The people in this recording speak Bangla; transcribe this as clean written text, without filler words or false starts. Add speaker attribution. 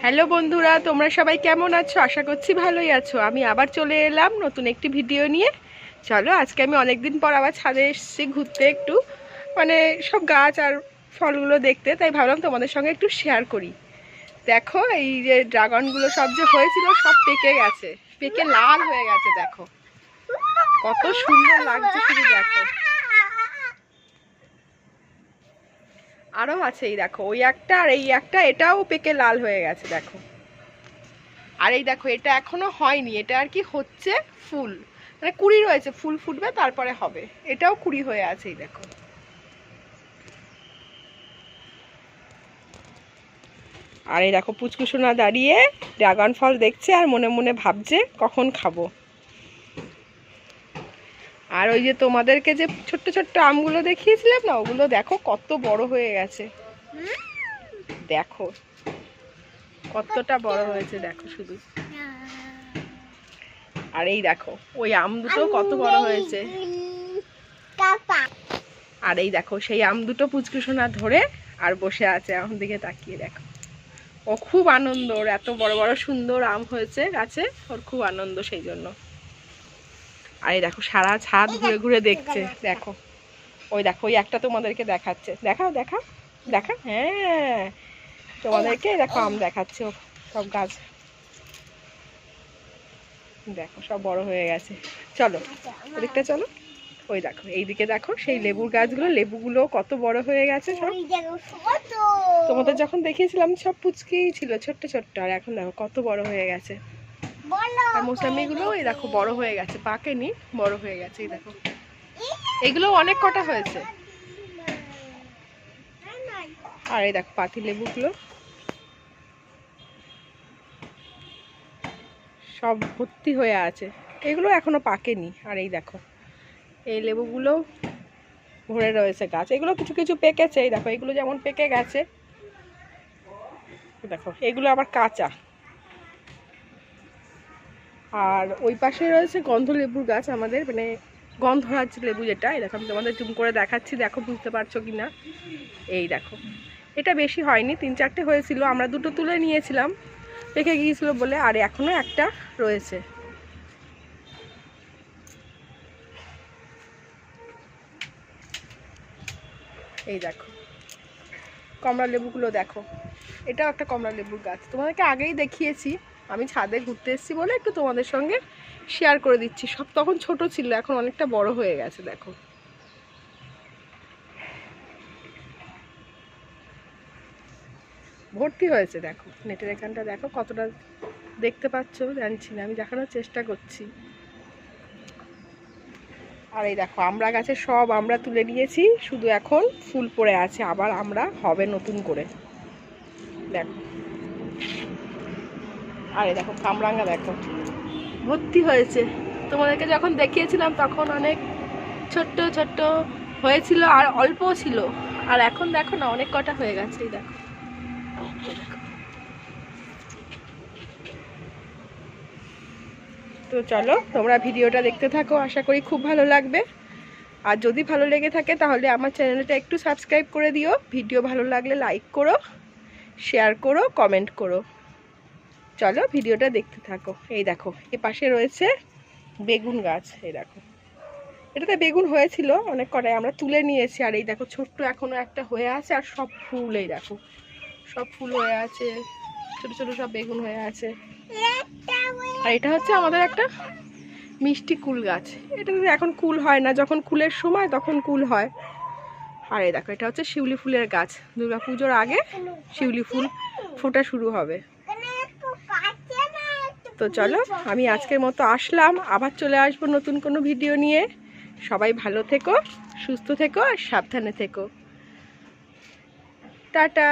Speaker 1: হ্যালো বন্ধুরা, তোমরা সবাই কেমন আছো? আশা করছি ভালোই আছো। আমি আবার চলে এলাম নতুন একটি ভিডিও নিয়ে। চলো, আজকে আমি অনেকদিন পর আবার ছাদে এসেছি ঘুরতে, একটু মানে সব গাছ আর ফলগুলো দেখতে, তাই ভাবলাম তোমাদের সঙ্গে একটু শেয়ার করি। দেখো, এই যে ড্রাগনগুলো সব যে হয়েছিল সব পেকে গেছে, পেকে লাল হয়ে গেছে। দেখো কত সুন্দর লাগছে, শুধু দেখো। আরও আছে, এই দেখো ওই একটা আর এই একটা, এটাও পেকে লাল হয়ে গেছে দেখো। আর এই দেখো, এটা এখনো হয়নি, এটা আর কি হচ্ছে ফুল, মানে কুড়ি রয়েছে, ফুল ফুটবে তারপরে হবে। এটাও কুড়ি হয়ে আছে, এই দেখো। আর এই দেখো পুচকুসোনা দাঁড়িয়ে ড্রাগন ফল দেখছে আর মনে মনে ভাবছে কখন খাবো। আর ওই যে তোমাদেরকে যে ছোট্ট ছোট্ট আমগুলো দেখিয়েছিলাম না, ওগুলো দেখো কত বড় হয়ে গেছে। দেখো কতটা বড় হয়েছে, দেখো শুধু। আর এই দেখো ওই আম দুটো কত বড় হয়েছে। আর এই দেখো সেই আম দুটো পুচকুসোনা ধরে আর বসে আছে আমার দিকে তাকিয়ে। দেখো ও খুব আনন্দ, ওর এত বড় বড় সুন্দর আম হয়েছে গাছে, ওর খুব আনন্দ সেই জন্য। আর এই দেখো সারা ছাদ ঘুরে ঘুরে দেখছে। দেখো ওই দেখো ওই একটা তোমাদেরকে দেখাচ্ছে, দেখাও দেখাও দেখা। হ্যাঁ, তোমাদেরকে দেখো আম দেখাচ্ছে, ও সব গাছ দেখো সব বড় হয়ে গেছে। চলো ওদিকটা চলো, ওই দেখো এইদিকে দেখো সেই লেবুর গাছগুলো, লেবুগুলো কত বড় হয়ে গেছে সব। তোমাদের যখন দেখিয়েছিলাম সব পুচকেই ছিল, ছোট্ট ছোট্ট, আর এখন দেখো কত বড় হয়ে গেছে। আর মৌসামিগুলো এই দেখো বড় হয়ে গেছে, পাকেনি, বড় হয়ে গেছে। এই দেখো এগুলো অনেক কটা হয়েছে। আর এই দেখো পাতি লেবুগুলো সব ভর্তি হয়ে আছে, এগুলো এখনো পাকেনি। আর এই দেখো এই লেবুগুলো ভরে রয়েছে গাছ, এগুলো কিছু কিছু পেকেছে। এই দেখো এগুলো যেমন পেকে গেছে, দেখো এগুলো আবার কাঁচা। আর ওই পাশে রয়েছে গন্ধ লেবুর গাছ আমাদের, মানে গন্ধরাজ লেবু যেটা। এই দেখো আমি তোমাদের জুম করে দেখাচ্ছি, দেখো বুঝতে পারছো কি না। এই দেখো এটা বেশি হয়নি, 3-4টে হয়েছিল, আমরা দুটো তুলে নিয়েছিলাম, পেকে গিয়েছিল বলে। আর এখনো একটা রয়েছে। এই দেখো কমলা লেবুগুলো দেখো, এটাও একটা কমলা লেবুর গাছ, তোমাদেরকে আগেই দেখিয়েছি। আমি ছাদে ঘুরতে এসেছি বলে একটু তোমাদের সঙ্গে শেয়ার করে দিচ্ছি। সব তখন ছোট ছিল, এখন অনেকটা বড় হয়ে গেছে দেখো। ভর্তি হয়েছে দেখো, নেটের এখানটা দেখো কতটা দেখতে পাচ্ছ জানছি না, আমি দেখানোর চেষ্টা করছি। আর এই দেখো আমরা গাছে সব আমরা তুলে নিয়েছি, শুধু এখন ফুল পড়ে আছে, আবার আমরা হবে নতুন করে। দেখো আর এই দেখো কামরাঙা দেখো ভর্তি হয়েছে। তোমাদেরকে যখন দেখিয়েছিলাম তখন অনেক ছোট্ট ছোট্ট হয়েছিল আর অল্প ছিল, আর এখন দেখো না অনেক কটা হয়ে গেছে। এই দেখো তো চলো তোমরা ভিডিওটা দেখতে থাকো, আশা করি খুব ভালো লাগবে। আর যদি ভালো লেগে থাকে তাহলে আমার চ্যানেলটা একটু সাবস্ক্রাইব করে দিও। ভিডিও ভালো লাগলে লাইক করো, শেয়ার করো, কমেন্ট করো। চলো ভিডিওটা দেখতে থাকো। এই দেখো এ পাশে রয়েছে বেগুন গাছ, এই দেখো এটাতে বেগুন হয়েছিল অনেক কটাই, আমরা তুলে নিয়েছি। আর এই দেখো ছোট্ট এখনো একটা হয়ে আছে, আর সব ফুল, এই দেখো সব ফুল হয়ে আছে, ছোট ছোট সব বেগুন হয়ে আছে। আর এটা হচ্ছে আমাদের একটা মিষ্টি কুল গাছ, এটাতে এখন কুল হয় না, যখন কুলের সময় তখন কুল হয়। আর এই দেখো এটা হচ্ছে শিউলি ফুলের গাছ, দুর্গাপুজোর আগে শিউলি ফুল ফোটা শুরু হবে। তো চলো আমি আজকের মতো আসলাম, আবার চলে আসবো নতুন কোনো ভিডিও নিয়ে। সবাই ভালো থেকো, সুস্থ থেকো আর সাবধানে থেকো। টাটা।